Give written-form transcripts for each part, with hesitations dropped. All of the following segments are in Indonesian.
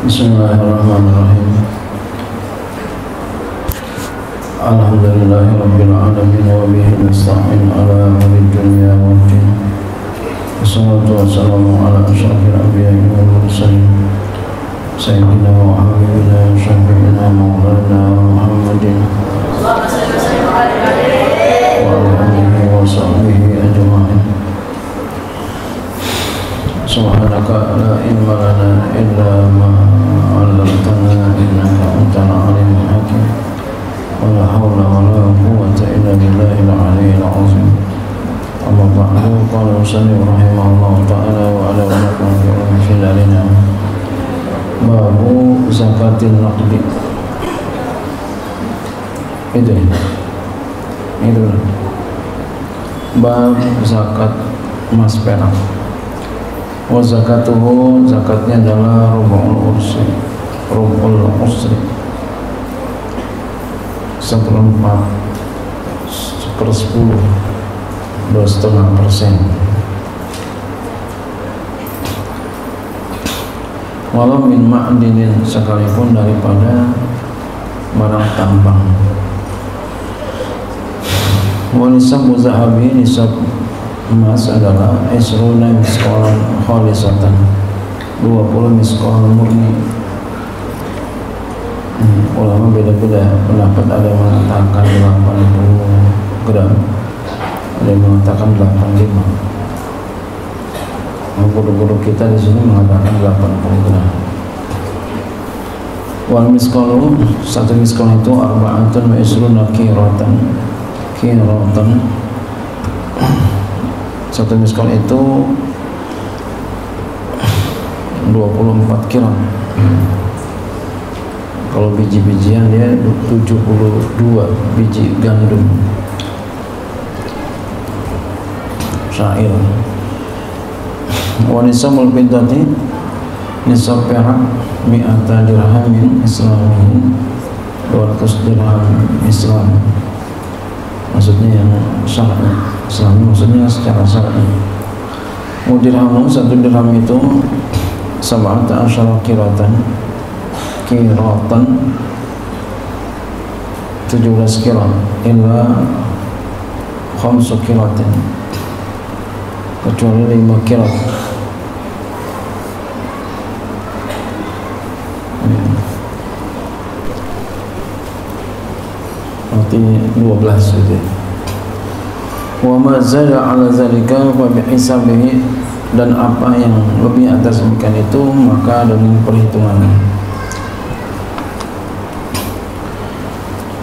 Bismillahirrahmanirrahim. Alhamdulillahirabbil alamin wa bihi nasta'in ala umuri dunya waddin. Wassalatu wassalamu ala asyrafil anbiya'i wal mursalin sayyidina wa habibina wa syafi'ina maulana Muhammadin wa ala alihi wa sahbihi ajma'in. Subhanaka la ilma lana illa ma 'allamtana innaka antal alimul hakim. Wala haula wala quwwata illa billahil aliyyil azim. Amma ba'du, qala musannif rahimahullahu ta'ala wa ala wa fi dalina babu zakatil naqdi. Itu bab zakat emas perak. Wa zakatuhu, zakatnya adalah rubul usri, 1/4, 1/10, 2,5%. Walau min ma'dinin, sekalipun daripada barang tambang. Wa nisabu zahabi, nisab emas adalah isruna miskolan khalisatan, 20 miskol murni. Ulama beda-beda pendapat, ada yang mengatakan 80 gram, ada yang mengatakan 85. Guru-guru kita di sini mengatakan 80 gram. Wal miskolu, satu miskol itu arba'atun wa isruna kiratan. Satu miskol itu 24 kilo. Kalau biji-bijian dia 72 biji gandum syair. Wa nisabul fiddati, nisab perak mi'ata dirhamin islamiyin, 200 dirham Islam. Maksudnya yang syar'i, Islami maksudnya secara syar'i. Dirhamun, 1 dirham itu 17 kiratan, 17 kilo, illa 5 kilotin, kecuali 5 kilo. Berarti 12 gitu. Wa ma zada 'ala zalika fa bihisabihi, dan apa yang lebih atas demikian itu maka dengan perhitungannya.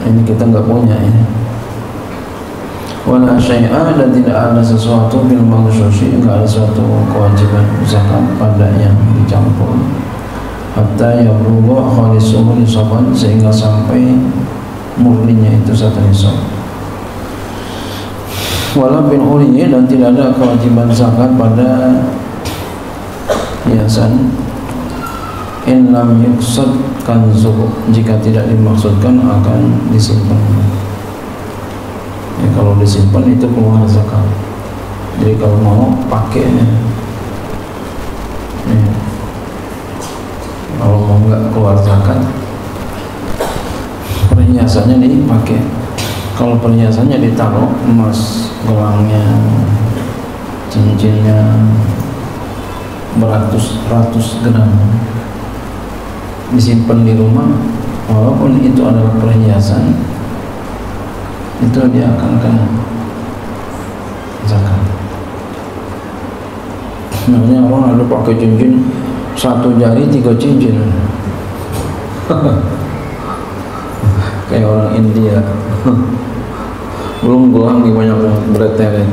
Ini kita enggak punya ini. Wala syai'a, dan tidak ada sesuatu bil maghsyushi, enggak ada suatu kewajiban zakat pada yang dicampur. Hatta yablugha khalisuhu nisaban, sehingga sampai murninya itu 1 nisab. Wala bin uriyi, dan tidak ada kewajiban zakat pada hiasan. In lam yuqsad kanzuhu, jika tidak dimaksudkan akan disimpan. Ya, kalau disimpan itu keluar zakat. Jadi kalau mau pakainya, ya. Kalau mau nggak keluar zakat, perhiasannya dipakai. Kalau perhiasannya ditaruh, emas, gelangnya, cincinnya beratus-ratus gram, disimpan di rumah, walaupun itu adalah perhiasan, itu dia akan kena zakat. Namanya orang ada pakai cincin 1 jari 3 cincin. Kayak orang India. Belum gelang di banyak beretele.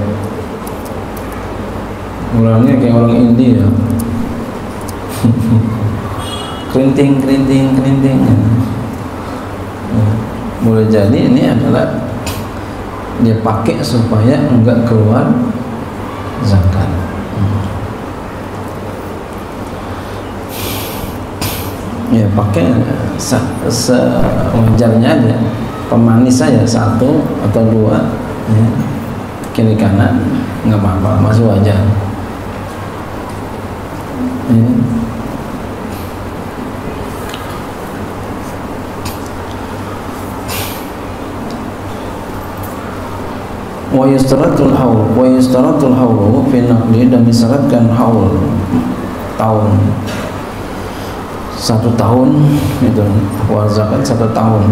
Gelangnya kayak orang India. Kerinting. Boleh jadi ini adalah dia pakai supaya enggak keluar zakat. Ya pakai sewajarnya aja, pemanis saja 1 atau 2, ya. Kiri kanan nggak apa-apa, masih wajar. Ya. wa yustaratul haulu fi naqli, dan disyaratkan haul tahun, 1 tahun itu wal zakat 1 tahun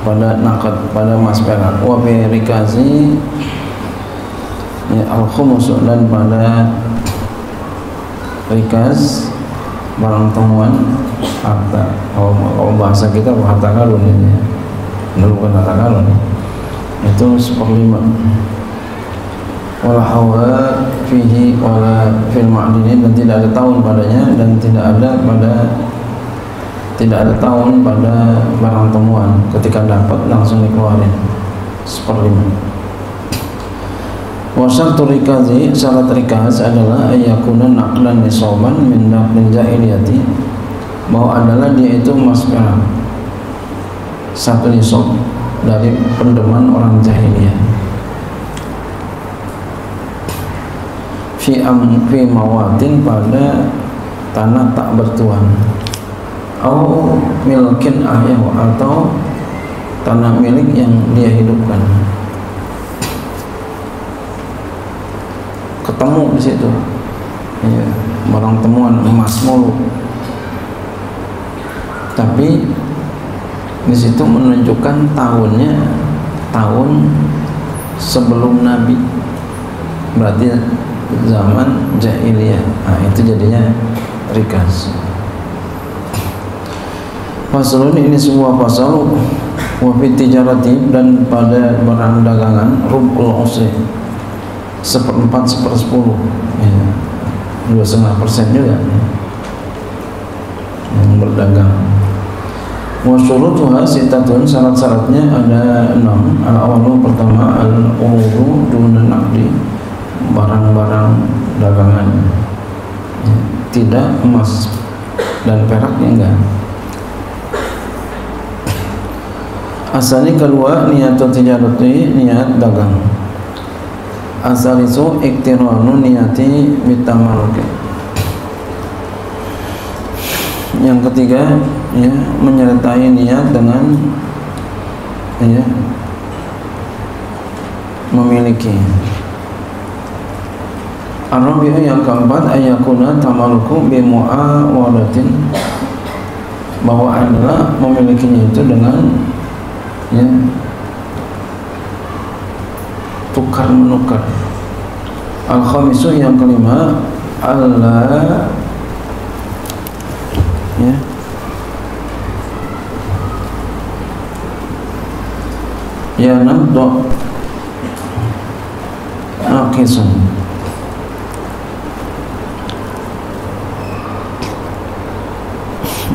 pada nakad, pada mas perak. Wa fi rikazi ya al khumus, dan pada rikaz barang temuan harta. Kalau bahasa kita harta karun ini ya. Ini bukan harta karun, itu 1/5. Wala hawa fihi wala fil ma'dini, dan tidak ada tahun padanya, dan tidak ada tahun pada barang temuan. Ketika dapat langsung dikeluarin 1/5. Wa syartu rikazi, syarat rikaz adalah ayakuna naqlan nisaban min naqlin jahiliyati, bahwa adalah dia itu emas perak 1 nisab dari pendeman orang jahiliyah. Fi mawatin, pada tanah tak bertuan, au milkin ahyahu, atau tanah milik yang dia hidupkan. Ketemu di situ ya, barang temuan emas mulu, tapi di situ menunjukkan tahunnya tahun sebelum Nabi, berarti zaman jahiliyah. Nah, itu jadinya rikaz. Faslun, ini sebuah pasal. Wa fi tijarati, dan pada barang dagangan, rubul usri 1/4 1/10 ya, 2,5% juga yang berdagang. Wa syurutuha sitatun, syarat-syaratnya ada 6. Al-awalu, pertama, al-urudu duna naqdi, barang-barang dagangan ya, tidak emas dan peraknya enggak. Asalnya kedua, niat tijarati, niat dagang. Asal itu iktiranu niyati bitamaruki. Yang ketiga ya, menyertai niat dengan ya, memiliki. Ar-rabi'u, yang keempat, ayakuna tamaluku bimu'awadatin, bahwa adalah memilikinya itu dengan ya, tukar menukar. Al-khamisu, yang kelima, Allah ya, ya nabdo naqisun,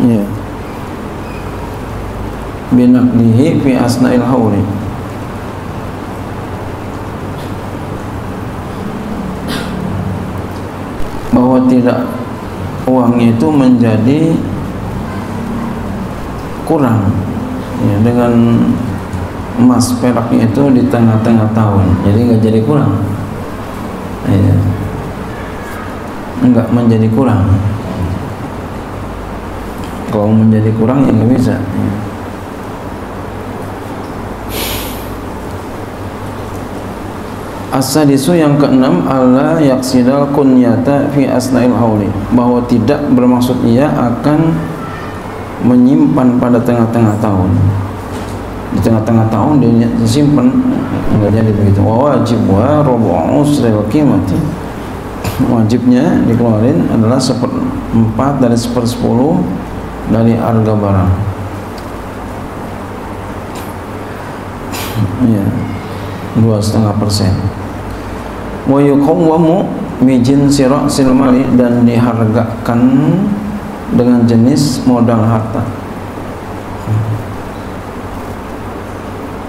ya binaqlihi fi asna'il hauli, bahwa tidak uangnya itu menjadi kurang ya, dengan emas peraknya itu di tengah-tengah tahun, jadi nggak jadi kurang ya, nggak menjadi kurang. Kalau menjadi kurang ya nggak bisa ya. As-sadisu, yang keenam, alla yaksidal kunyata fi asna'il hauli, bahwa tidak bermaksud ia akan menyimpan pada tengah-tengah tahun. Di tengah-tengah tahun dia disimpan, enggak jadi begitu. Wa wajibwa rubu'u usril qimati, wajibnya dikeluarin adalah 1/4 dari 1/10 dari harga barang ya, 2,5%. Wa yuqawwamu bi jinsi ra'sil mali, dan dihargakan dengan jenis modal harta.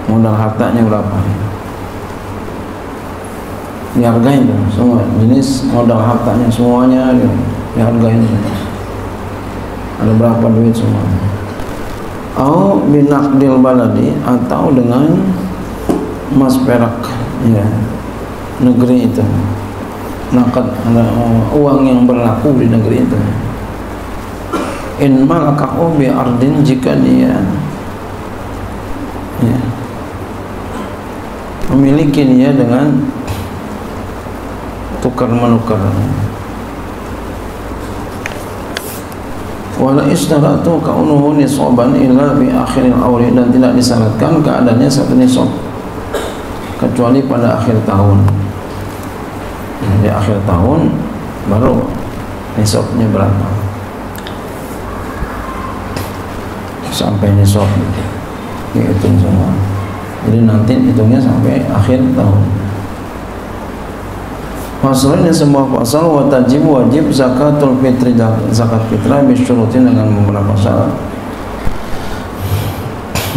Modal hartanya berapa? Dihargain semua jenis modal hartanya, semuanya dihargain. Ada berapa duit semuanya. Au binaqdil baladi, atau dengan emas perak ya, negeri itu, nakad, uang yang berlaku di negeri itu. In malakahu bi ardin, jika dia ya, memiliki dia dengan tukar menukar. Wala istaratu kaunuhu nisaban illa bi akhiril awri, dan tidak disyaratkan keadaannya satu nisab kecuali pada akhir tahun. Di akhir tahun baru nisabnya berapa, sampai nisab dihitung semua. Jadi nanti hitungnya sampai akhir tahun. Fasalnya sebuah pasal wajib zakatul fitri, zakat fitrah bisyurutin dengan beberapa syarat.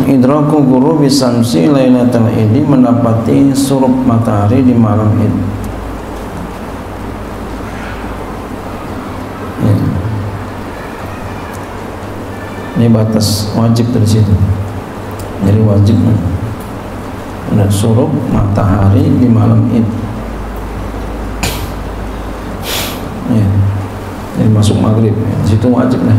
Idraku guru bisamsi lailatul idi, mendapati surup matahari di malam Id. Ya. Ini batas wajib dari situ. Jadi wajib ada surup matahari di malam Id. Ya. Jadi masuk maghrib, ya. Di situ wajib nih.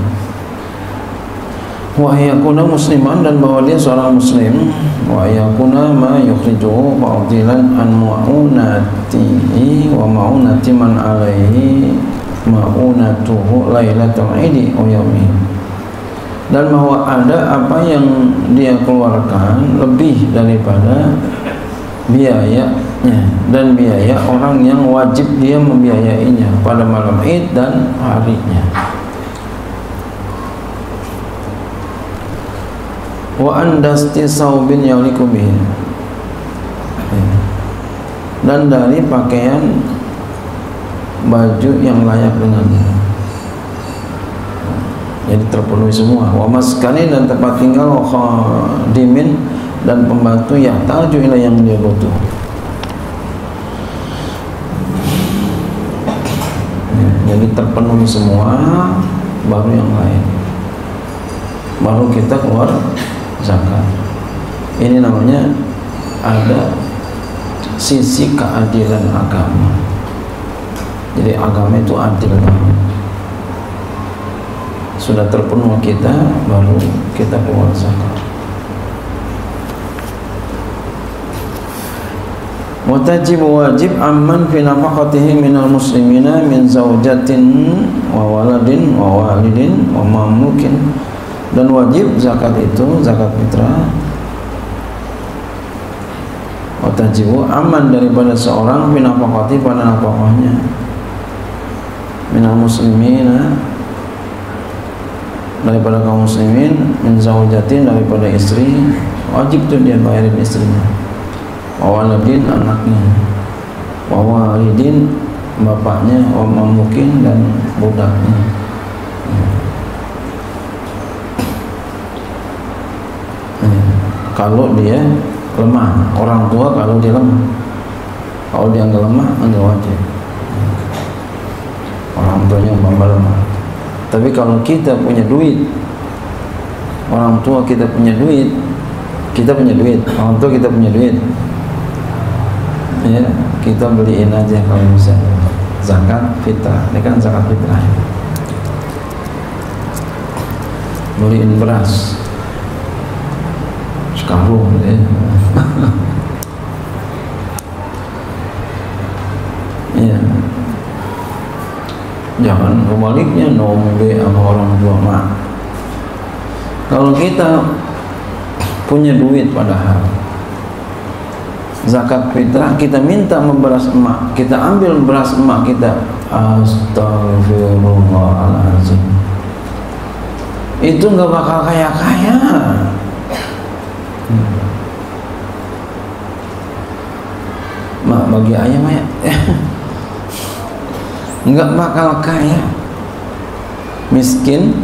Wa yakuna musliman, dan bahwa dia seorang muslim. Wa yakuna ma yukhrijuhu fadilan an ma'unatihi wa ma'unati man alaihi ma'unatuhu lailatul idi wa yaumihi, dan bahwa ada apa yang dia keluarkan lebih daripada biayanya dan biaya orang yang wajib dia membiayainya pada malam Id dan harinya. Wa andasti saubin yaliku bihi, dan dari pakaian baju yang layak dengannya. Jadi terpenuhi semua. Wa maskani, dan tempat tinggal, wa khadimin, dan pembantu yang taju ila yang dia butuh. Jadi terpenuhi semua, baru yang lain, baru kita keluar zakat. Ini namanya ada sisi keadilan agama. Jadi agama itu adil banget. Sudah terpenuhi kita, baru kita keluar zakat. Wajib amman fi nafaqatihi minal muslimina min zaujatin wa waladin wa walidin wa mamlukin, dan wajib zakat itu, zakat fitrah, watajibu aman daripada seorang fi nafaqati, pada nafkahnya, minal muslimina, daripada kaum muslimin, min zaujatin, daripada istri, wajib tuh dia bayarin istrinya, wawaladin, anaknya, wawalidin, bapaknya, wamamukin, dan budaknya. Kalau dia lemah, orang tua kalau dia lemah, kalau dia nggak lemah, nggak wajib. Orang tuanya umpama lemah. Tapi kalau kita punya duit, orang tua kita punya duit, orang tua kita punya duit, ya kita beliin aja kalau bisa. Zakat fitrah, ini kan zakat fitrah. Beliin beras sekarung, ya. Ya. Jangan kebaliknya nombe sama orang tua mak. Kalau kita punya duit, padahal zakat fitrah kita minta memberas emak, kita ambil beras emak kita, astagfirullahaladzim, itu nggak bakal kaya-kaya. Mak bagi ayam ya, nggak bakal kaya, miskin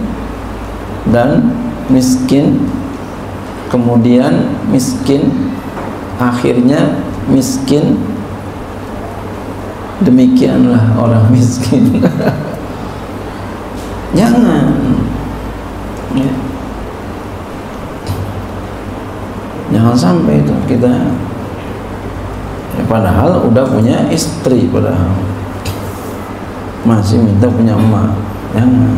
dan miskin, kemudian miskin, akhirnya miskin. Demikianlah orang miskin. Jangan ya. Jangan sampai itu kita ya, padahal udah punya istri, padahal masih minta punya emak. Jangan.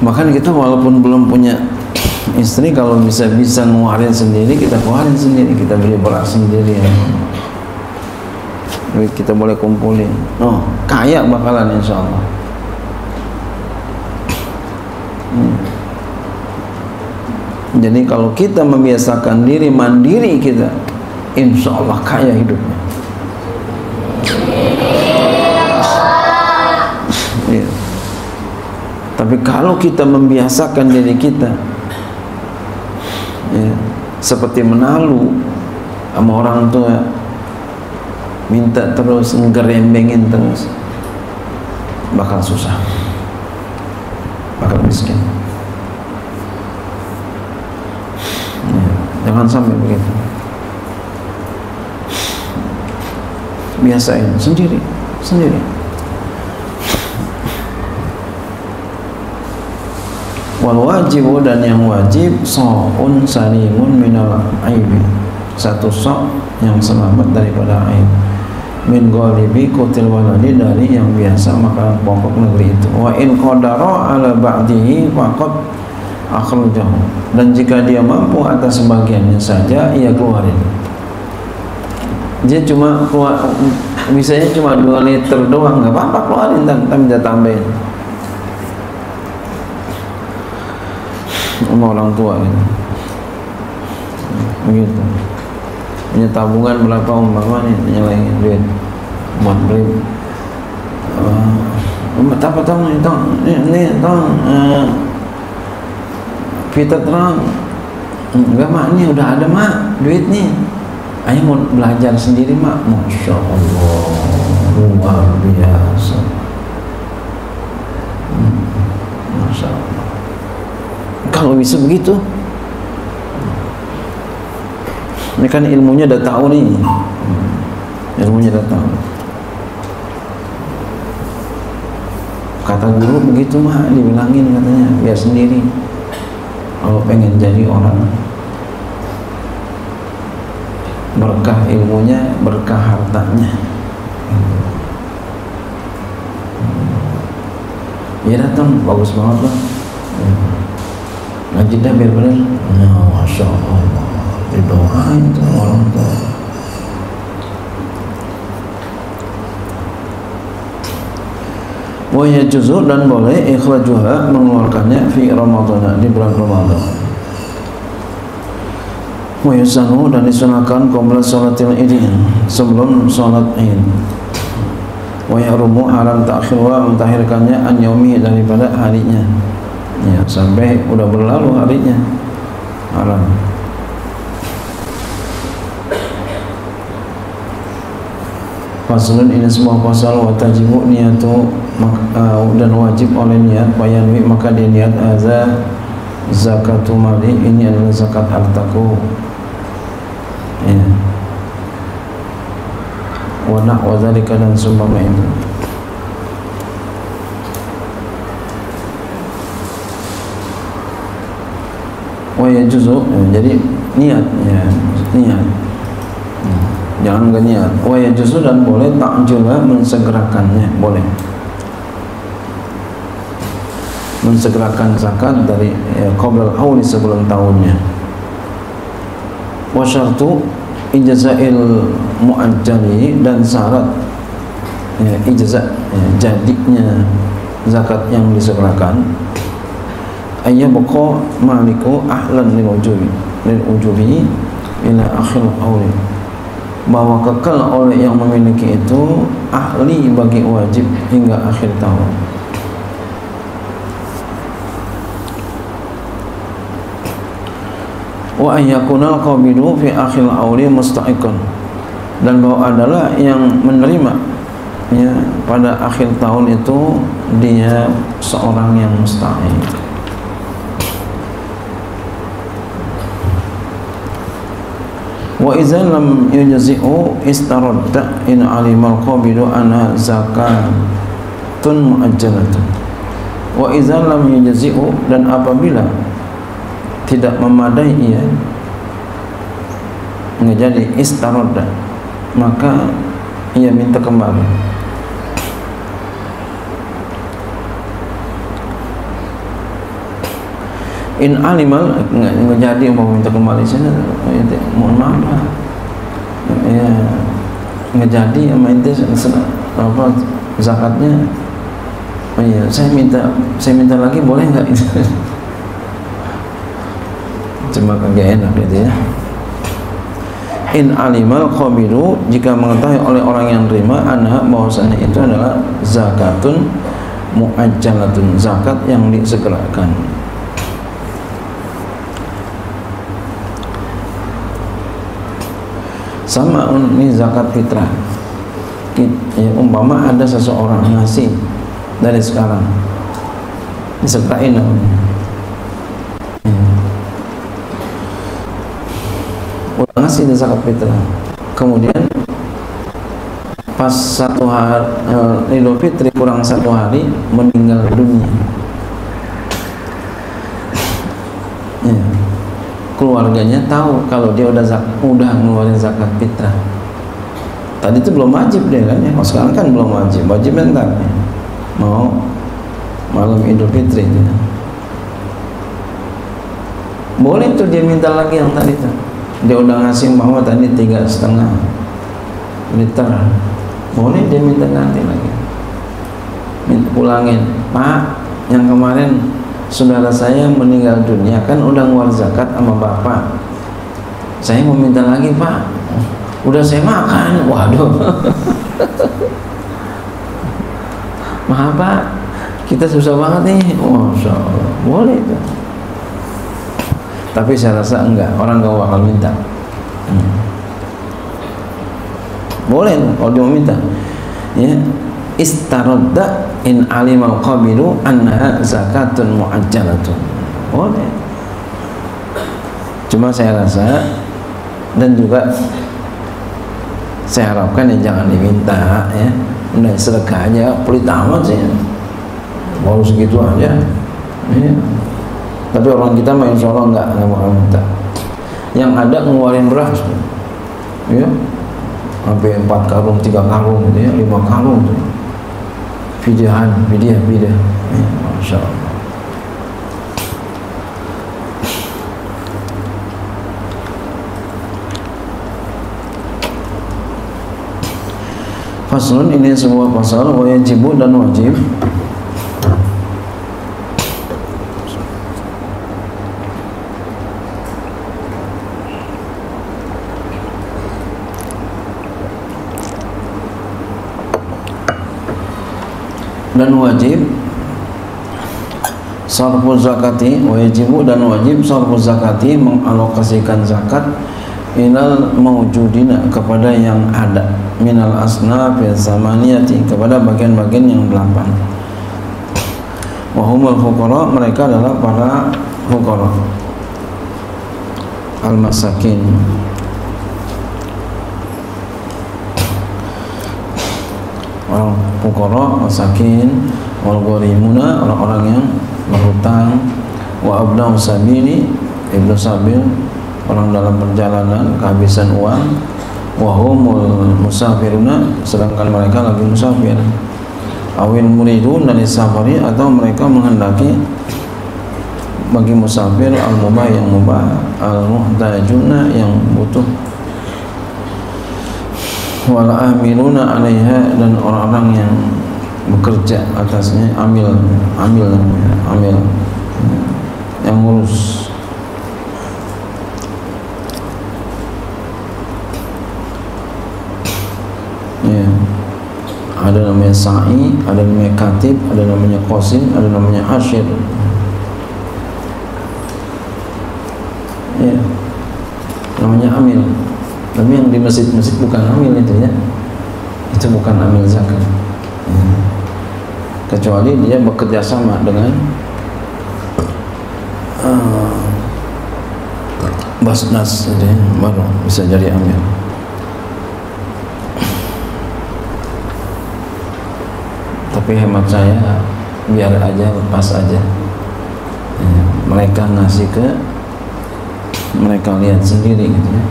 Bahkan kita walaupun belum punya Istri kalau bisa ngeluarin sendiri, kita keluarin sendiri, kita beli beras sendiri ya. Duit kita boleh kumpulin. Oh, kaya bakalan insya Allah. Jadi kalau kita membiasakan diri mandiri kita, insya Allah kaya hidupnya. Ya. Tapi kalau kita membiasakan diri kita, ya, seperti menalu sama orang tua, minta terus, ngerembengin terus, bakal susah, bakal miskin. Ya, jangan sampai begitu. Biasain sendiri. Wal wajibu, dan yang wajib, sa'un salimun minal aibi, satu sok yang selamat daripada aib, min ghalibi kutil waladi, dari yang biasa makanan pokok negeri itu. Wa in qadara ala ba'dihi faqad akhrajahu, dan jika dia mampu atas sebagiannya saja, ia keluarin. Dia cuma keluar, misalnya cuma 2 liter doang, nggak apa-apa, keluarin, tanpa minta tambahin sama orang tua gitu. Begitu. Punya tabungan berapa umpama nih, nyelengin duit buat beli apa tong ini kita terang enggak mak, ini udah ada mak duit nih, ayo mau belajar sendiri mak. Masya Allah, luar biasa. Masya Allah. Kalau bisa begitu, ini kan ilmunya udah tahu nih, ilmunya udah tahu. Kata guru begitu mah, dibilangin katanya, biar sendiri. Kalau pengen jadi orang, berkah ilmunya, berkah hartanya. Ya datang, bagus banget lah. Ngaji dah biar benar. Nah, Masya Allah, didoain tuh orang tua. Wa yajuzu, dan boleh ikhrajuha, mengeluarkannya fi Ramadan, di bulan Ramadan. Wa yusanu, dan disunahkan qabla sholatil Id, sebelum sholat Id. Wa yahrumu, haram ta'khirwa, mentahirkannya, an yaumi, daripada harinya. Ya, sampai udah berlalu harinya, haram. Faslun, ini sebuah pasal. Wa tajibu niyatu, dan wajib oleh niat, wayanwi, maka dia niat, azza zakatu mali, ini adalah zakat hartaku. Ya. Wa nahwa dzalika, dan seumpama itu. Wa yajuzu, jadi niat, ya, niat. Jangan enggak niat. Wa yajuzu, dan boleh ta'jula, mensegerakannya, boleh. Mensegerakan zakat dari qabla al-hauli, sebelum tahunnya. Wa syartu ijza'il mu'ajjali, dan syarat ijza', jadinya zakat yang disegerakan, ayyabqa maliku ahlan lil ujubi ila akhir hauli, bahwa kekal oleh yang memiliki itu ahli bagi wajib hingga akhir tahun. Wa ayyakunal qabidu fi akhir hauli musta'iqan, dan bahwa adalah yang menerima, ya, pada akhir tahun itu dia seorang yang musta'iq. Wa idza lam yujzi'u istaradda in alimal qabidu anha zakatun muajjalatun. Wa idza lam yujzi'u, dan apabila tidak memadai ia, enggak jadi istaradda, maka ia minta kembali. in animal nggak jadi mau minta kembali sana, mohon maaf lah. Ya nggak jadi sama ente apa zakatnya. Oh iya, saya minta lagi boleh nggak? Cuma kagak enak gitu ya. In alimal qabilu, jika mengetahui oleh orang yang terima, anha bahwasanya itu adalah zakatun muajjalatun, zakat yang disegerakan. Sama ini zakat fitrah. Ya, umpama ada seseorang ngasih dari sekarang disegerain namanya. Udah ngasih di zakat fitrah, kemudian pas satu hari Idul Fitri kurang satu hari meninggal dunia, ya. Keluarganya tahu kalau dia udah ngeluarin zakat fitrah. Tadi itu belum wajib deh kan ya, kalau sekarang kan belum wajib, wajib bentar ya. Mau malam Idul Fitri ya. Boleh tuh dia minta lagi yang tadi tuh. Dia udah ngasih bahwa tadi 3,5 liter, boleh dia minta ganti lagi, minta pulangin. Pak, yang kemarin saudara saya meninggal dunia kan udah ngeluar zakat sama bapak, saya mau minta lagi pak, udah saya makan. Waduh. Maaf pak, kita susah banget nih. Masya Allah, boleh itu. Tapi saya rasa enggak, orang gak bakal minta. Boleh kalau dia mau minta. Ya, istaradda in alimal qabilu annaha zakatun muajjalatun. Boleh. Cuma saya rasa dan juga saya harapkan ya jangan diminta ya. Udah sedekah aja, pelit amat sih. Mau segitu aja. Ya. Tapi orang kita mah insya Allah nggak bakal minta. Yang ada ngeluarin beras, ya, sampai 4 karung, 3 karung, gitu ya, 5 karung, tuh. Fidyah, ya, masya Allah. Faslun, ini sebuah pasal wajibu dan wajib. Dan wajib sarfu zakati, wajibu dan wajib sarfu zakati, mengalokasikan zakat ilal mawjudina, kepada yang ada, minal asnafil samaniyati, kepada bagian-bagian yang 8. Wahumul fuqara, mereka adalah para fuqara, al-masakin, orang fuqara, masakin, wal gharimuna, orang-orang yang berhutang, wa abna'u sabili, ibnu sabil, orang dalam perjalanan kehabisan uang, wa humul musafiruna, sedangkan mereka lagi musafir, awin muridun dari safari, atau mereka menghendaki bagi musafir, al-mubah yang mubah, al-muhtajuna yang butuh, wal amiluna 'alaiha, dan orang-orang yang bekerja atasnya, amil yang ngurus. Ya. Ada namanya sa'i, ada namanya katib, ada namanya qasim, ada namanya asyir. Ya. Namanya amil. Tapi yang di masjid-masjid bukan amil itu ya. Itu bukan amil zakat. Ya. Kecuali dia bekerja sama dengan basnas, gitu ya, baru bisa jadi amil. Tapi hemat saya biar aja, lepas aja. Ya, mereka ngasih ke, mereka lihat sendiri gitu ya.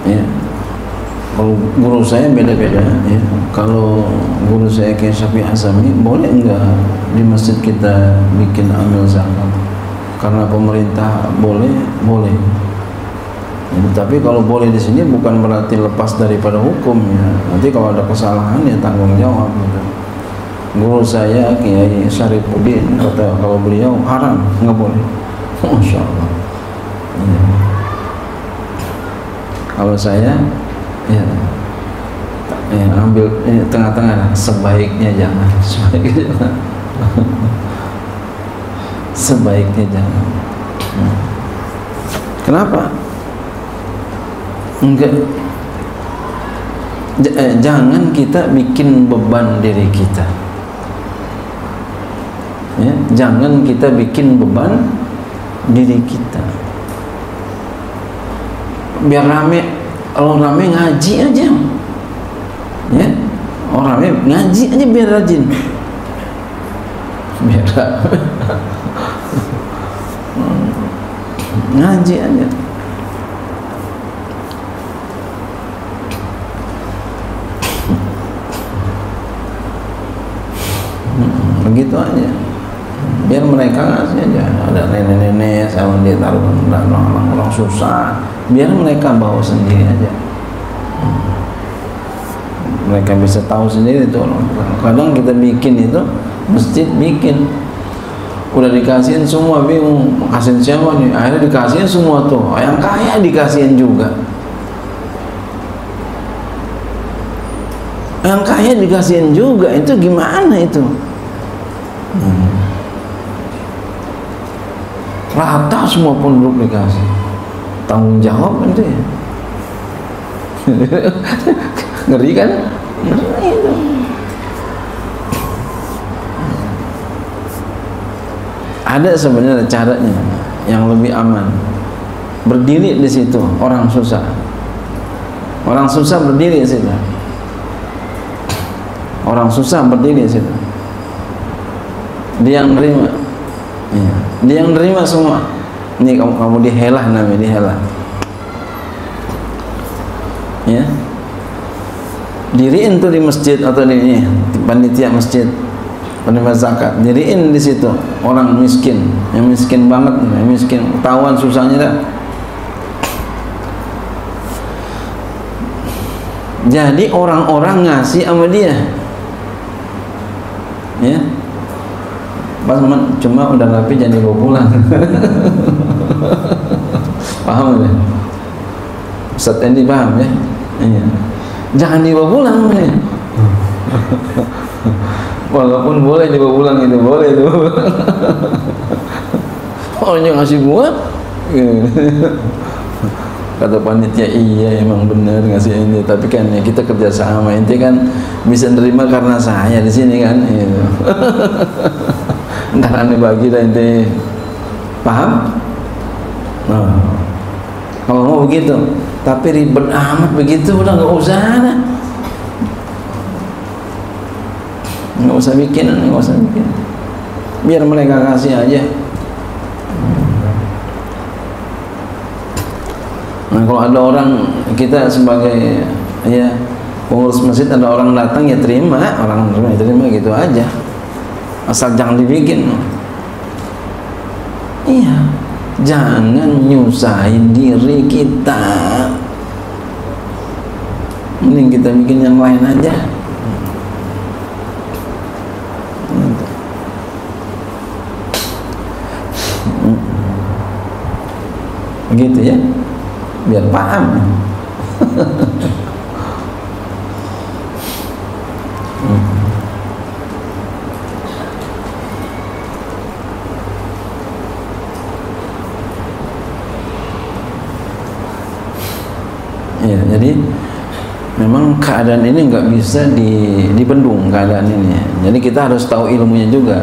Ya, Kalau guru saya beda-beda ya. Kalau guru saya Kiai Syafi'i Azami, boleh enggak di masjid kita bikin amil zakat? Karena pemerintah boleh. Ya, tapi kalau boleh di sini bukan berarti lepas daripada hukum ya. Nanti kalau ada kesalahan ya tanggung jawab gitu. Guru saya Kiai Syarifuddin kata kalau beliau haram, nggak boleh. Masya Allah. Ya. Kalau saya ya ambil tengah-tengah, sebaiknya jangan. Sebaiknya jangan. Kenapa? Enggak, jangan kita bikin beban diri kita ya, jangan kita bikin beban diri kita. Biar rame, kalau rame ngaji aja ya, orang rame ngaji aja biar rajin, biar ngaji aja. Begitu aja, biar mereka ngasih aja. Ada nenek-nenek sama dia taruh orang susah, biar mereka bawa sendiri aja. Mereka bisa tahu sendiri tuh. Kadang kita bikin itu, masjid bikin udah dikasihin semua, bingung kasihin siapa nih, akhirnya dikasihin semua tuh, yang kaya dikasihin juga, yang kaya dikasihin juga. Itu gimana itu? Rata semua penduduk dikasih, tanggung jawab itu ya. Ngeri kan? Ngeri itu. Ada sebenarnya caranya yang lebih aman. Berdiri di situ orang susah. Orang susah berdiri di situ. Orang susah berdiri di situ. Dia yang nerima. Ya. Dia yang nerima semua. Ini kamu dihelah namanya, dihelah. Ya. Diriin tuh di masjid atau di panitia masjid, penerima zakat, diriin di situ orang miskin, yang miskin banget, yang miskin, ketahuan susahnya dah. Jadi orang-orang ngasih sama dia, ya. Pas cuma udah rapi jangan dibawa pulang. Paham ya? Ustaz Endi paham ya? Iya. Jangan dibawa pulang ya. Walaupun boleh dibawa pulang, itu boleh itu. Orang yang ngasih buat, kata panitia, iya emang bener ngasih ini, tapi kan ya kita kerja sama, ente kan bisa nerima karena saya di sini kan, gitu. Ntar aneh bagi lah ente, paham? Nah, kalau mau begitu, tapi ribet amat begitu udah nggak usah, nggak usah bikin, biar mereka kasih aja. Nah, kalau ada orang, kita sebagai ya pengurus masjid, ada orang datang ya terima, orang terima gitu aja, asal jangan dibikin. Iya, jangan nyusahin diri kita, mending kita bikin yang lain aja. Begitu ya, biar paham. Ya, jadi memang keadaan ini nggak bisa dibendung, keadaan ini. Jadi kita harus tahu ilmunya juga.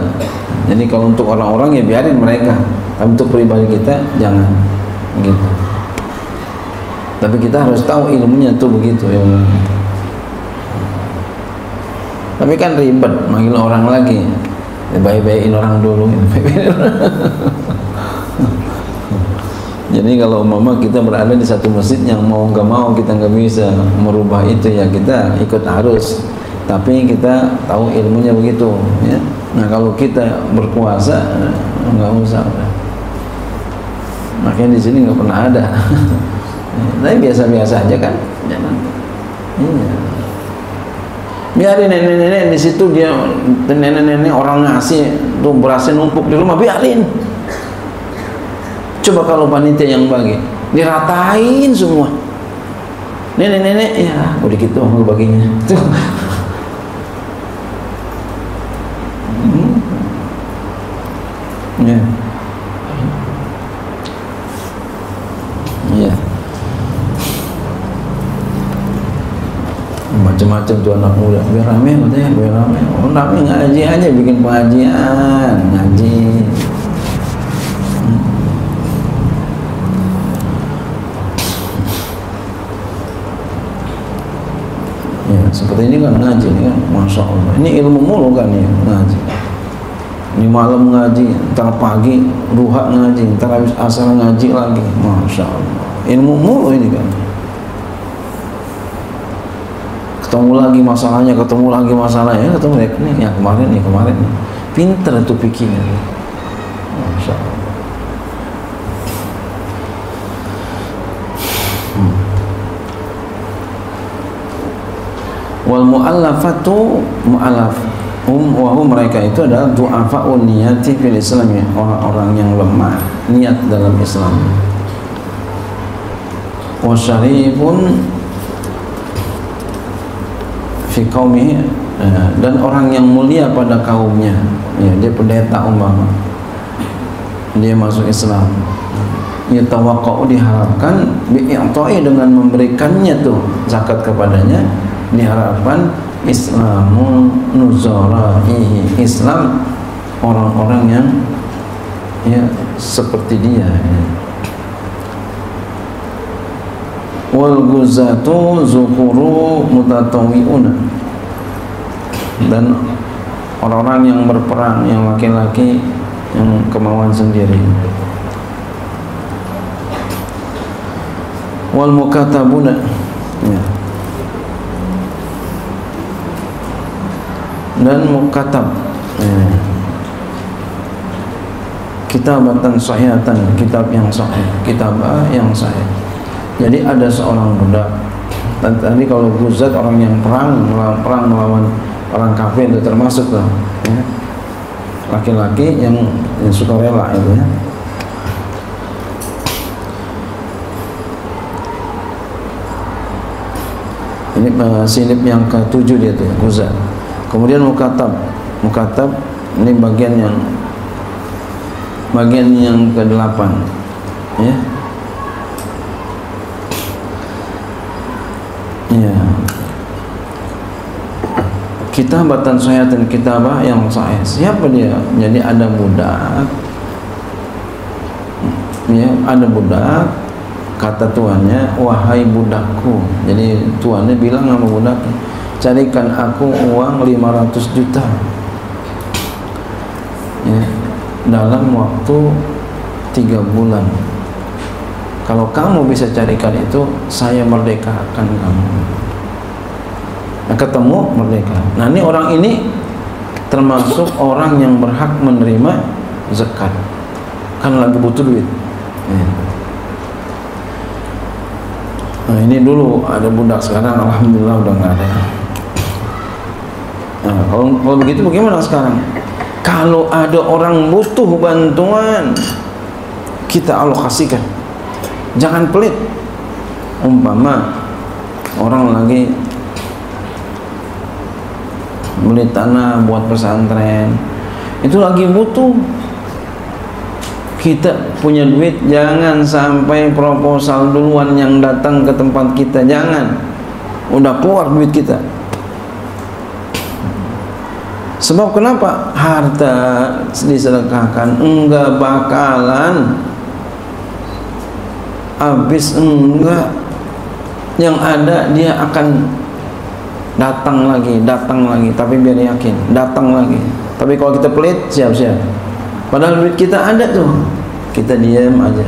Jadi kalau untuk orang-orang ya biarin mereka, tapi untuk pribadi kita jangan gitu. Tapi kita harus tahu ilmunya tuh begitu ya. Tapi kan ribet manggil orang lagi, ya, baik-baikin orang dulu. Jadi kalau umpama kita berada di satu masjid yang mau nggak mau kita nggak bisa merubah itu, ya kita ikut arus. Tapi kita tahu ilmunya begitu, ya. Nah kalau kita berkuasa nggak usah. Makanya di sini nggak pernah ada. Tapi biasa-biasa aja kan, jangan. Iya. Biarin nenek-nenek di situ, dia nenek-nenek orang ngasih tuh berasnya numpuk di rumah, biarin. Coba kalau panitia yang bagi, diratain semua. Nenek-nenek ya udah gitu mau baginya. Tuh. Ya. Ya. Macam-macam tuh anak muda, biar rame katanya, biar rame. Oh, rame ngaji aja, bikin pengajian, ngaji. Ya, seperti ini kan ngaji, ini kan, masya Allah. Ini ilmu mulu kan ya, ngaji. Ini malam ngaji, ntar pagi duha ngaji, ntar habis asar ngaji lagi, masya Allah. Ilmu mulu ini kan. Ketemu lagi masalahnya, ketemu ini yang kemarin nih. Pinter itu pikirnya, masya Allah. Wal mu'allafatu wahum mereka itu adalah du'afa'un niyati fil Islam, ya, orang-orang yang lemah niat dalam Islam. Wa syarifun fi qaumihi, dan orang yang mulia pada kaumnya, ya, dia pendeta umpama dia masuk Islam, yatawaqqa'u diharapkan bi'ita'i dengan memberikannya tuh zakat kepadanya, diharapkan Islamun nuzara'ihi, Islam orang-orang yang ya seperti dia, ya. Wal guzatu zukuru mutatawwi'una, dan orang-orang yang berperang yang laki-laki yang kemauan sendiri. Wal mukatabuna, ya, dan mukatab, ya, kitabatan sahihatan, kitab yang sahih, kitabah yang sahih. Jadi ada seorang budak, dan tadi kalau guzat orang yang perang melawan orang kafir itu termasuk lah, ya, laki-laki yang suka rela itu, ya. Ini silip yang ke-7 dia tuh, guzat. Kemudian mukatab ini bagian yang ke-8, ya. Ya. Kitabatan sahihatan, kitabah yang sahih. Siapa dia? Jadi ada budak. Ya, ada budak, kata tuannya, wahai budakku. Jadi tuannya bilang sama budaknya, carikan aku uang 500 juta, ya, dalam waktu 3 bulan. Kalau kamu bisa carikan itu, saya merdekakan kamu. Nah, ketemu merdeka. Nah, ini orang ini termasuk orang yang berhak menerima zakat, kan lagi butuh duit, ya. Nah, ini dulu ada budak, sekarang alhamdulillah udah nggak ada. Nah, kalau begitu bagaimana sekarang? Kalau ada orang butuh bantuan, kita alokasikan. Jangan pelit. Umpama orang lagi beli tanah buat pesantren, itu lagi butuh, kita punya duit, jangan sampai proposal duluan yang datang ke tempat kita, jangan. Udah keluar duit kita. Sebab kenapa? Harta disedekahkan enggak bakalan habis, enggak. Yang ada dia akan datang lagi, tapi biar yakin, datang lagi. Tapi kalau kita pelit, siap-siap. Padahal duit kita ada tuh, kita diam aja.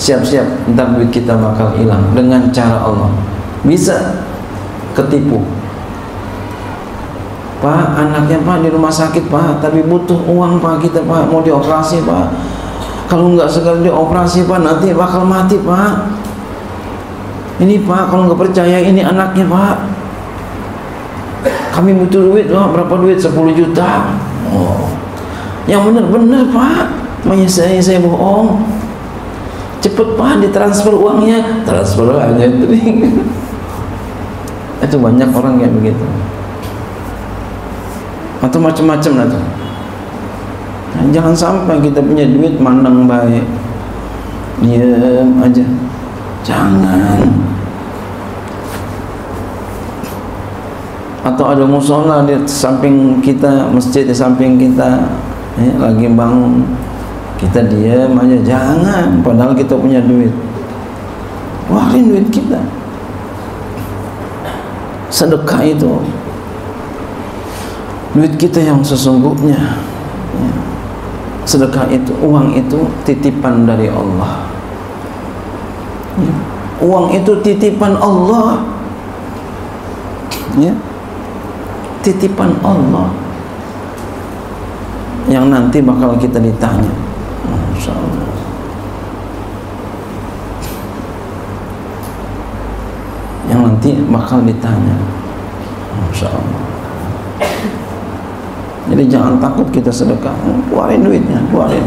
siap-siap ntar duit kita bakal hilang dengan cara Allah. Bisa ketipu. Pak, anaknya Pak di rumah sakit Pak, tapi butuh uang Pak, kita Pak mau dioperasi Pak. Kalau nggak segera dioperasi Pak, nanti bakal mati Pak. Ini Pak, kalau nggak percaya ini anaknya Pak. Kami butuh duit Pak, berapa duit? 10 juta. Oh, yang benar-benar Pak, makanya saya bohong. Cepet Pak, ditransfer uangnya, transfer aja itu. Itu banyak orang kayak begitu. Atau macam-macam lah tuh. Nah, jangan sampai kita punya duit mandang baik, diam aja. Jangan. Atau ada musola di samping kita, masjid di samping kita, lagi bangun, kita diam aja. Jangan. Padahal kita punya duit. Warin duit kita. Sedekah itu duit kita yang sesungguhnya. Sedekah itu, uang itu titipan dari Allah. Uang itu titipan Allah. Ya, titipan Allah yang nanti bakal kita ditanya. Masya Allah. Yang nanti bakal ditanya. Masya Allah. Jadi jangan takut kita sedekah, keluarin duitnya, keluarin.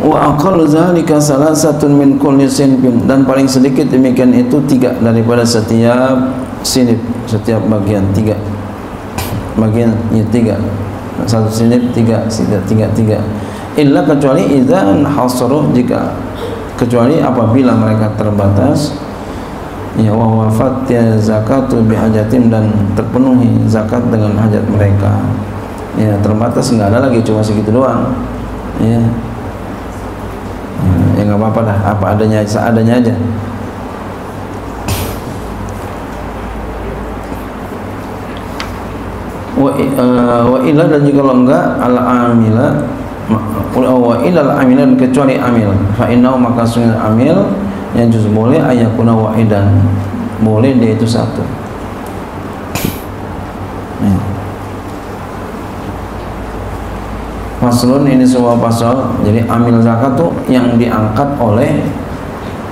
Wa aqallu dzalika salasatun min kulli sinfin, dan paling sedikit demikian itu 3 daripada setiap sinif, setiap bagian 3. Bagian ya 3. Satu sinif 3, 3. Illa kecuali idza hasaru, jika kecuali apabila mereka terbatas. Ya, wa wafat ya zakatu bihajatim, dan terpenuhi zakat dengan hajat mereka. Ya, terbatas, enggak ada lagi, cuma segitu doang. Ya, ya enggak apa-apa dah, apa adanya, seadanya aja. Wa illa, dan jika kalau enggak al-amila, wa illa al-amila, kecuali amil, fa innahu, maka sungguh amil yang justru boleh ayakuna wahidan, boleh dia itu satu. Faslun, ini sebuah pasal. Jadi amil zakat tuh yang diangkat oleh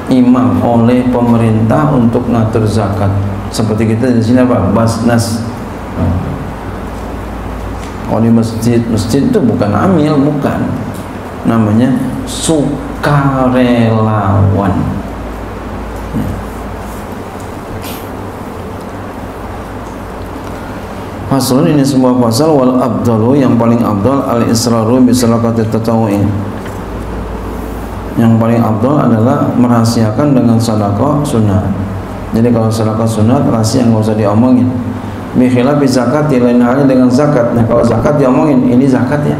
imam, oleh pemerintah untuk ngatur zakat. Seperti kita di sini apa? Basnas. Kalau di masjid itu bukan amil, bukan. Namanya sukarelawan. Faslun, ini sebuah pasal. Wal abdalu, yang paling abdal, al israru bi sadaqati tatawu'i, yang paling abdal adalah merahasiakan dengan sedekah sunat. Jadi kalau sedekah sunat rahasia, nggak usah diomongin. Bi khilafi zakat, lain halnya dengan zakat. Nah, kalau zakat diomongin, ini zakat ya,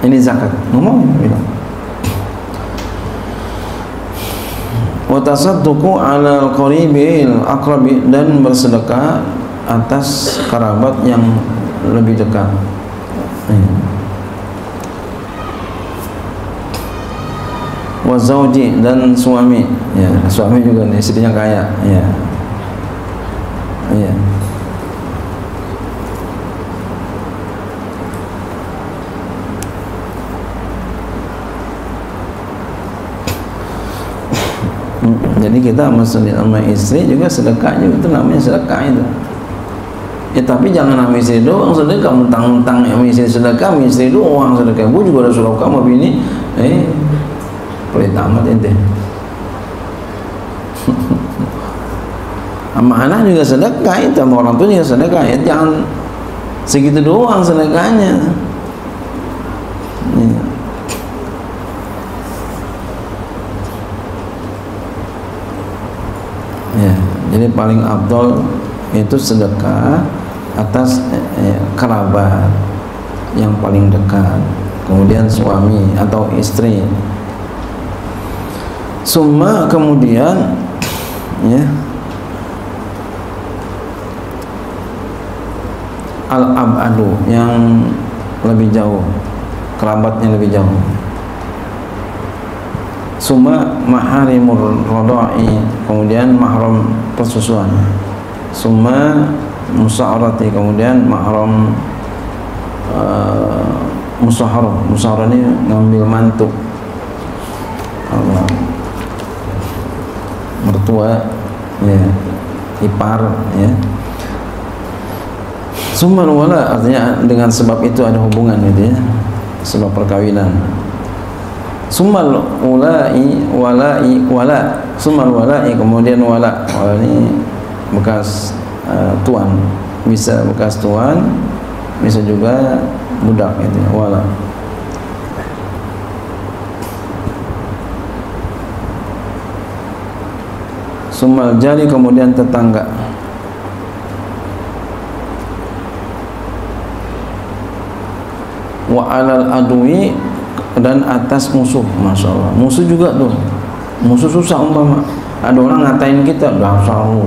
ini zakat, ngomongin bilang. Wa tasadduqu 'ala al-qaribil aqrabi, dan bersedekah atas kerabat yang lebih dekat. Wa zauji, dan suami. Ya, suami juga nih, istrinya kaya. Ya. Ya. Jadi kita sama istri juga sedekah juga, itu namanya sedekah itu. Ya, tapi jangan sama istri doang sedekah, mentang-mentang sama istri sedekah, sama istri doang sedekah. Gue juga ada sedekah sama bini, pelit amat ente. Sama anak juga sedekah itu, sama orang tua juga sedekah. Ya, jangan segitu doang sedekahnya. Ya. Ya, jadi paling afdal itu sedekah atas kerabat yang paling dekat, kemudian suami atau istri. Summa, kemudian ya, al-abadu, yang lebih jauh, kerabatnya lebih jauh. Summa maharimur radha'i, kemudian mahram persusuan. Summa musa'arati, kemudian mahram musaharah. Musaharah ini ngambil mantu, mertua, ya, ipar, ya. Summal wala, artinya dengan sebab itu ada hubungan, gitu ya, sebab perkawinan. Summal wala, summal wala'i, kemudian wala. Wala ini bekas tuan, bisa bekas tuan, bisa juga budak, gitu ya, wala. Summal jari, kemudian tetangga. Wa alal adui, dan atas musuh. Masya Allah, musuh juga tuh, musuh susah. Umpama ada orang ngatain kita, dasar lu,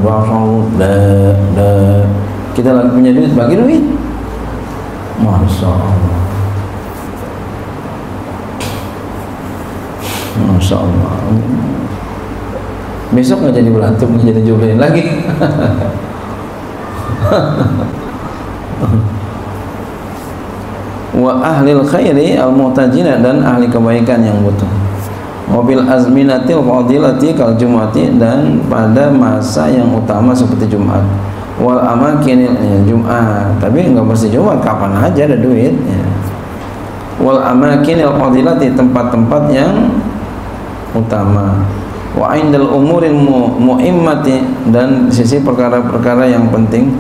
kita lagi punya duit, bagi duit. Masya Allah, Masya Allah. Besok nggak jadi berantem, nggak jadi jodohin lagi. Wa ahlil khairi al-muhtajina, dan ahli kebaikan yang butuh. Wabil azminatil fadilati kal jumati, dan pada masa yang utama seperti Jumat. Wal amakinil, ya, Jumat, tapi nggak mesti Jumat, kapan aja ada duit, ya. Wal amakinil fadilati, tempat-tempat yang utama. Wa indal umuril mu'immati, dan sisi perkara-perkara yang penting,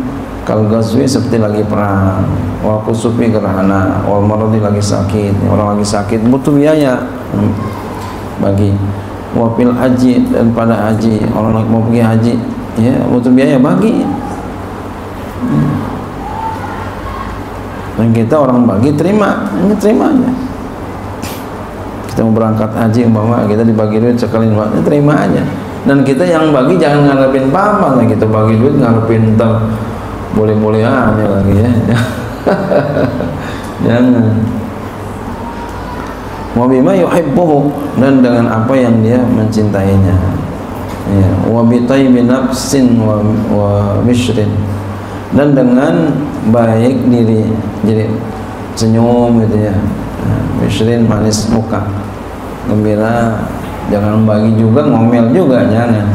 kal ghazwi, seperti lagi perang, wa kusufi, gerhana, wal maradi, lagi sakit, orang lagi sakit butuh biaya, bagi. Wa fil haji, dan pada haji, orang lagi mau pergi haji, ya, butuh biaya, bagi. Dan kita orang bagi, terima, ini terima aja. Kita mau berangkat haji, umpama kita dibagi duit sekali, terima aja. Dan kita yang bagi jangan ngarepin apa-apa, kita bagi duit ngarepin ntar boleh-boleh aja lagi, ya. Jangan. Wa bima yuhibbuhu, dan dengan apa yang dia mencintainya, ya. Wa bi tayyibi nafsin wa bishrin, dan dengan baik diri, jadi senyum, gitu ya. Bishrin, manis muka, gembira. Jangan bagi juga ngomel juga, jangan.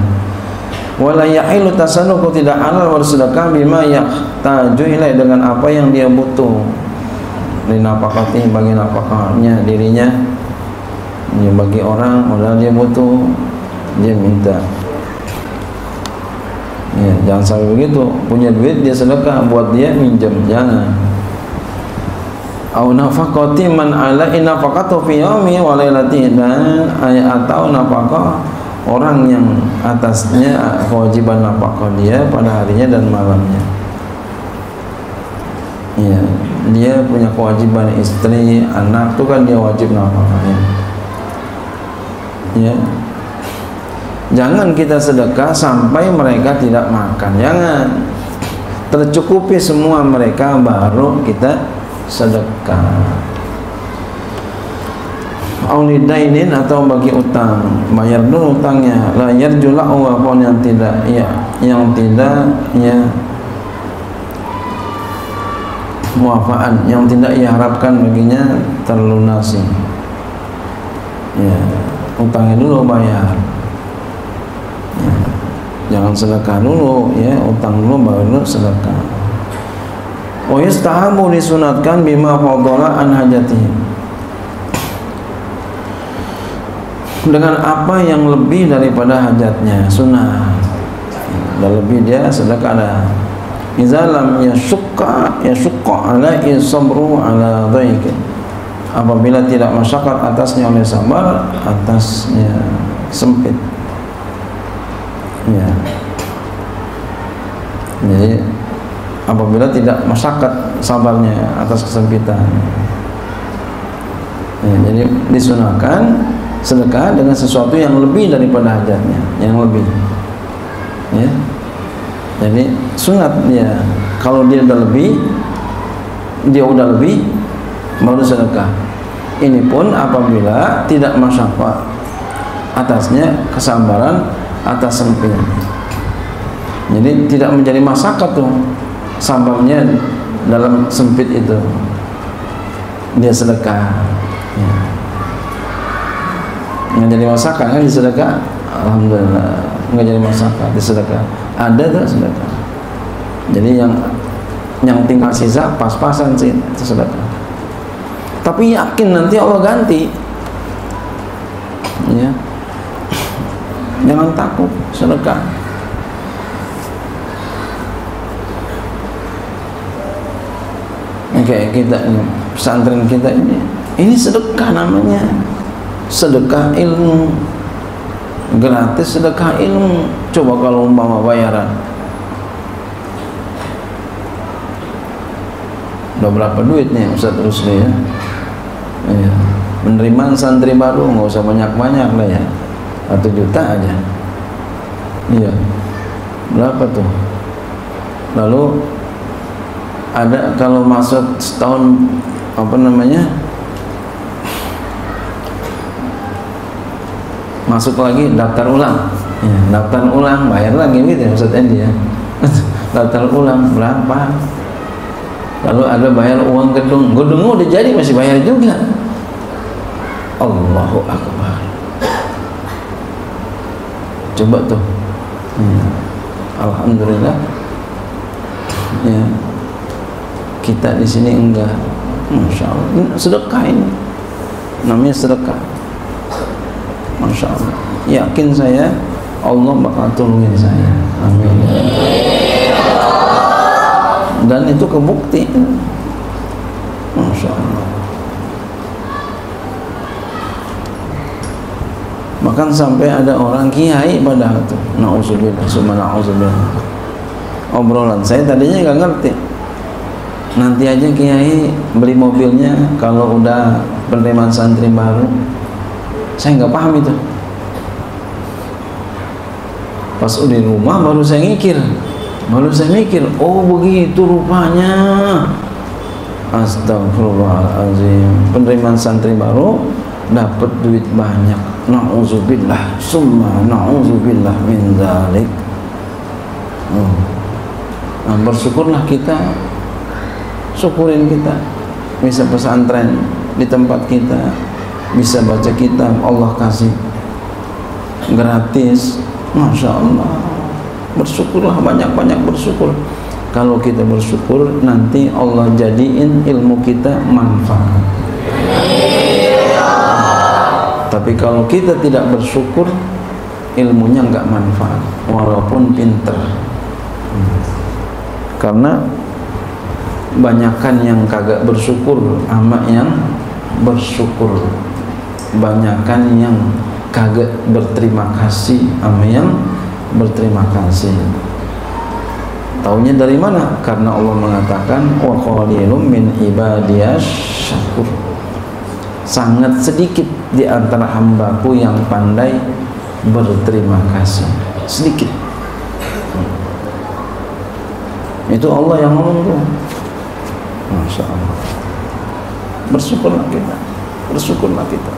Wala yahilu tasanuku, tidak halal bersedekah bima yahtaju ilai, dengan apa yang dia butuh, linapakati, bagi napakahnya dirinya, dia bagi orang, padahal dia butuh, dia minta, ya. Jangan sampai begitu, punya duit dia sedekah, buat dia minjem, jangan. Au nafaqati man ala nafaqatu fi yaumi wa lailatihi, dan atau nafkah orang yang atasnya kewajiban nafkah dia pada harinya dan malamnya, ya. Dia punya kewajiban istri, anak, itu kan dia wajib nafkahnya, ya. Jangan kita sedekah sampai mereka tidak makan, jangan. Tercukupi semua mereka baru kita sedekah. Aulidainin, atau bagi utang, bayar dulu utangnya. La yarjulahu, apa yang tidak, ya, yang tidak, ya, muafaan, yang tidak ia harapkan baginya terlunasi, ya. Utangnya dulu bayar, ya. Jangan sedekah dulu, ya, utang dulu baru sedekah. Wa yustahabu, disunatkan, bima fadhala an hajatihi, dengan apa yang lebih daripada hajatnya, sunnah, dan lebih dia sedekah ada. Iza lam yashukka alaihi sabru ala dhaikin, apabila tidak masyakat atasnya oleh sabar, atasnya sempit, ya. Jadi apabila tidak masyakat sabarnya atas kesempitan, ya, jadi disunahkan sedekah dengan sesuatu yang lebih daripada hajatnya, yang lebih, ya. Jadi sunat dia, kalau dia udah lebih, dia udah lebih, baru sedekah. Ini pun apabila tidak masyaqah atasnya, kesabaran atas sempit. Jadi tidak menjadi masyaqah tuh sabarnya dalam sempit itu, dia sedekah ya. Nggak jadi masyaqah kan di sedekah, alhamdulillah nggak jadi masyaqah di sedekah, ada tuh sedekah. Jadi yang tinggal sisa pas-pasan sih itu sedekah. Tapi yakin nanti Allah ganti ya, jangan takut sedekah. Kayak kita ini, pesantren kita ini sedekah namanya, sedekah ilmu, gratis sedekah ilmu. Coba kalau umpama bayaran, udah berapa duitnya Ustaz Rusli ya? Ya. Penerimaan santri baru nggak usah banyak-banyak lah ya, 1 juta aja. Iya, berapa tuh? Lalu ada kalau masuk setahun apa namanya, masuk lagi daftar ulang ya, daftar ulang bayar lagi gitu ya Ustaz Endi ya. Daftar ulang berapa, lalu ada bayar uang gedungnya udah jadi masih bayar juga. Allahu Akbar. Coba tuh ya. Alhamdulillah ya, kita di sini enggak, masya Allah. Ini sedekah, ini namanya sedekah, masya Allah. Yakin saya Allah bakal tolongin saya, amin. Dan itu kebukti, masya Allah. Bahkan sampai ada orang kiai padahal tuh, na'udzubillah, summa na'udzubillah. Obrolan saya tadinya nggak ngerti. Nanti aja kiai beli mobilnya kalau udah penerimaan santri baru. Saya nggak paham itu. Pas udah di rumah baru saya mikir, oh begitu rupanya. Astagfirullahaladzim, penerimaan santri baru dapat duit banyak. Na'udzubillah, summa na'udzubillah min dzalik. Nah, bersyukurlah kita, syukurin kita bisa pesantren di tempat kita, bisa baca kitab, Allah kasih gratis, masya Allah. Bersyukurlah, banyak-banyak bersyukur. Kalau kita bersyukur, nanti Allah jadiin ilmu kita manfaat. Tapi kalau kita tidak bersyukur, ilmunya nggak manfaat walaupun pinter. Karena banyakan yang kagak bersyukur sama yang bersyukur, banyakan yang kagak berterima kasih sama yang berterima kasih. Taunya dari mana? Karena Allah mengatakan wa qalilum min ibadiyas syakur. Sangat sedikit di antara hambaku yang pandai berterima kasih, sedikit. Itu Allah yang ngomong tuh. Masya Allah. Bersyukurlah kita, bersyukurlah kita.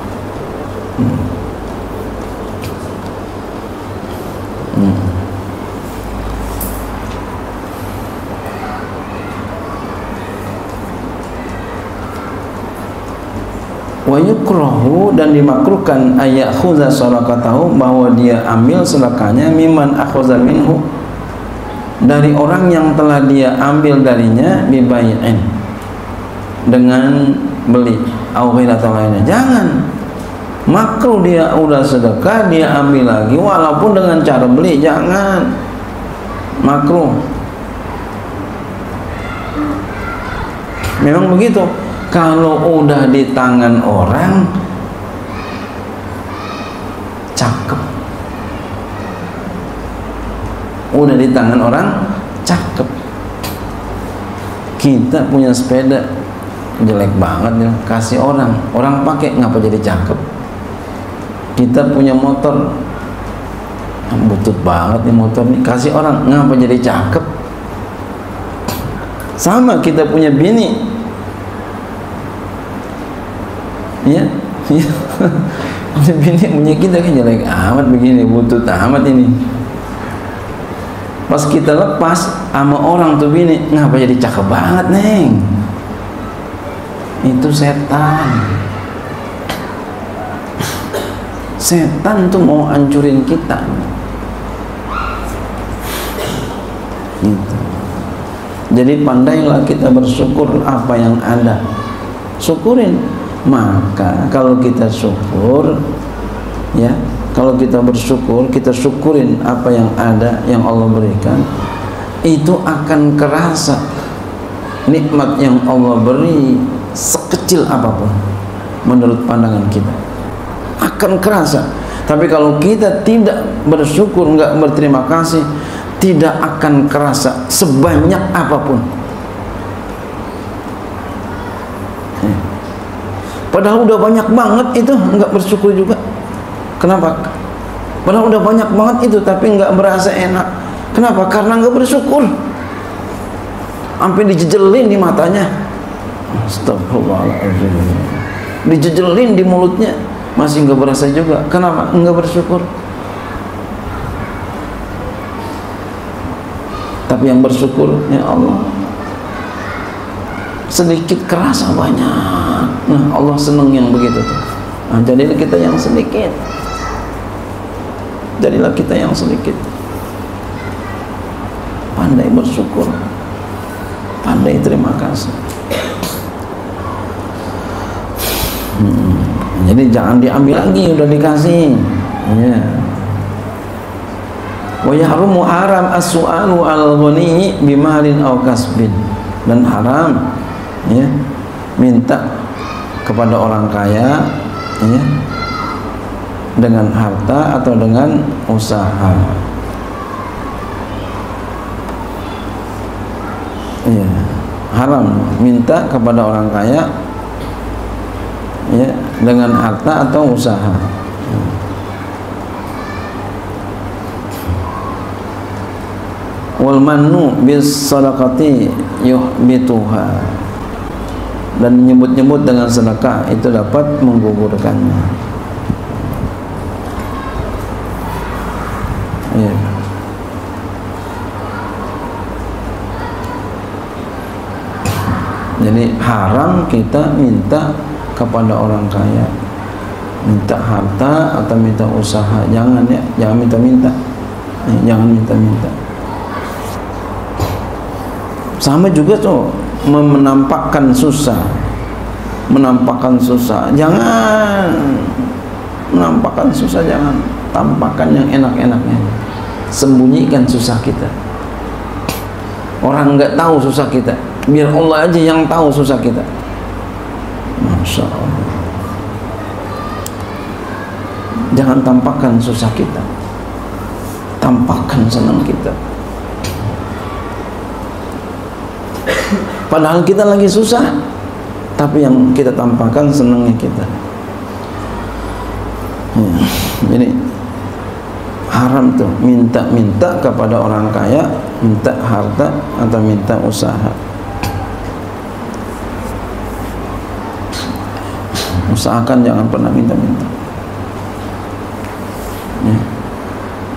Wa yukrahu, dan dimakruhkan ayat khuza sadaqatahu, bahwa dia ambil sedekahnya miman akhudha minhu, dari orang yang telah dia ambil darinya, bibai'in, dengan beli au atau lainnya. Jangan, makruh dia udah sedekah dia ambil lagi walaupun dengan cara beli, jangan, makruh. Memang begitu. Kalau udah di tangan orang cakep, udah di tangan orang cakep. Kita punya sepeda jelek banget ya, kasih orang pakai, ngapa jadi cakep? Kita punya motor butut banget nih motor nih, kasih orang, ngapa jadi cakep? Sama kita punya bini ya, ya. Punya kita kan jelek amat begini, butut amat ini. Pas kita lepas sama orang tuh bini, ngapa jadi cakep banget neng? Itu setan. Setan tuh mau hancurin kita. Gitu. Jadi pandailah kita bersyukur apa yang ada. Syukurin. Maka kalau kita syukur, ya, kalau kita bersyukur, kita syukurin apa yang ada, yang Allah berikan, itu akan kerasa nikmat yang Allah beri sekecil apapun menurut pandangan kita, akan kerasa. Tapi kalau kita tidak bersyukur, enggak berterima kasih, tidak akan kerasa sebanyak apapun. Padahal udah banyak banget itu, enggak bersyukur juga. Kenapa? Padahal udah banyak banget itu, tapi enggak berasa enak. Kenapa? Karena enggak bersyukur. Sampai dijejelin di matanya. Astagfirullahaladzim. Dijejelin di mulutnya, masih enggak berasa juga. Kenapa? Enggak bersyukur. Tapi yang bersyukur, ya Allah, sedikit kerasa banyak. Nah, Allah senang yang begitu tuh. Nah, jadilah kita yang sedikit. Jadilah kita yang sedikit. Pandai bersyukur, pandai terima kasih. Jadi jangan diambil lagi, udah dikasih. Ya. Wa yahrumu haram as-su'alu al-ghani bimalin aw kasbin. Dan haram, ya, minta kepada orang kaya, ya, dengan harta atau dengan usaha. Ya, haram minta kepada orang kaya, ya, dengan harta atau usaha. Wal mannu bis sadaqati yuhbituha. Dan menyebut-nyebut dengan sedekah itu dapat menggugurkannya. Ya. Jadi haram kita minta kepada orang kaya, minta harta atau minta usaha. Jangan, ya, jangan minta-minta. Jangan minta-minta. Sama juga tuh, menampakkan susah, menampakkan susah. Jangan menampakkan susah, jangan. Tampakkan yang enak-enaknya. Sembunyikan susah kita. Orang nggak tahu susah kita, biar Allah aja yang tahu susah kita. Masya Allah. Jangan tampakkan susah kita, tampakkan senang kita. Padahal kita lagi susah, tapi yang kita tampakkan senangnya kita. Jadi haram tuh minta-minta kepada orang kaya, minta harta atau minta usaha. Usahakan jangan pernah minta-minta. Ya.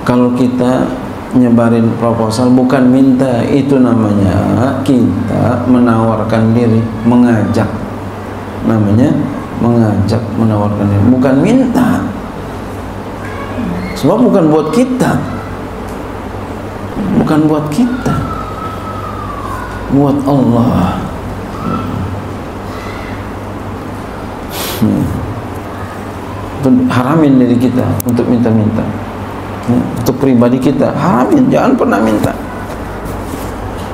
Kalau kita nyebarin proposal bukan minta, itu namanya kita menawarkan diri, mengajak. Namanya mengajak, menawarkan diri, bukan minta. Sebab bukan buat kita, bukan buat kita, buat Allah. Haramin diri kita untuk minta-minta. Untuk pribadi kita haramin, jangan pernah minta.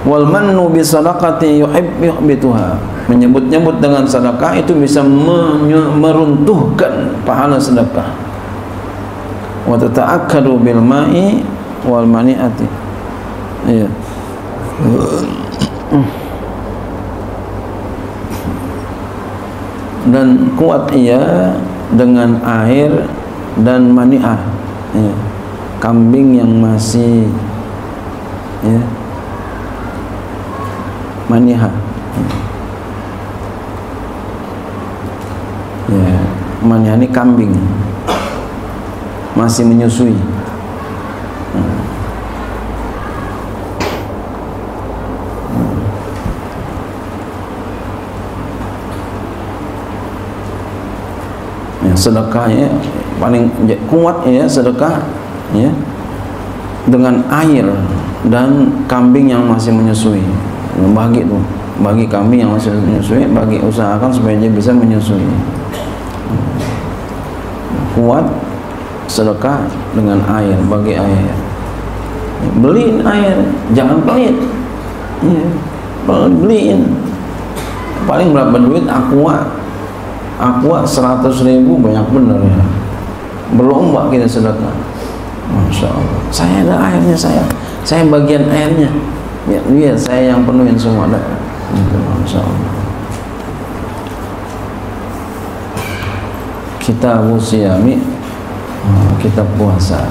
Wal mannu bi sadaqati yuhbituha. Menyebut-nyebut dengan sedekah itu bisa meruntuhkan pahala sedekah. Wa tata'akkadu bil ma'i wal mani'ati. Iya. Dan kuat ia dengan air dan mani'ah. Iya. Kambing yang masih, ya, maniha, ya. menyani kambing masih menyusui. Ya, sedekahnya paling kuat ya sedekah ya dengan air dan kambing yang masih menyusui. Bagi kambing yang masih menyusui, usahakan supaya dia bisa menyusui. Kuat sedekah dengan air, bagi air. Beliin air, jangan pelit. Ya, beliin. Paling berapa duit? Aqua 100.000 banyak bener ya. Belum mbak kita sedekah. Masya Allah. Saya ada airnya, saya bagian airnya. Biar saya yang penuhin semua ada. Masya Allah. Kitab Siyami, kitab puasa.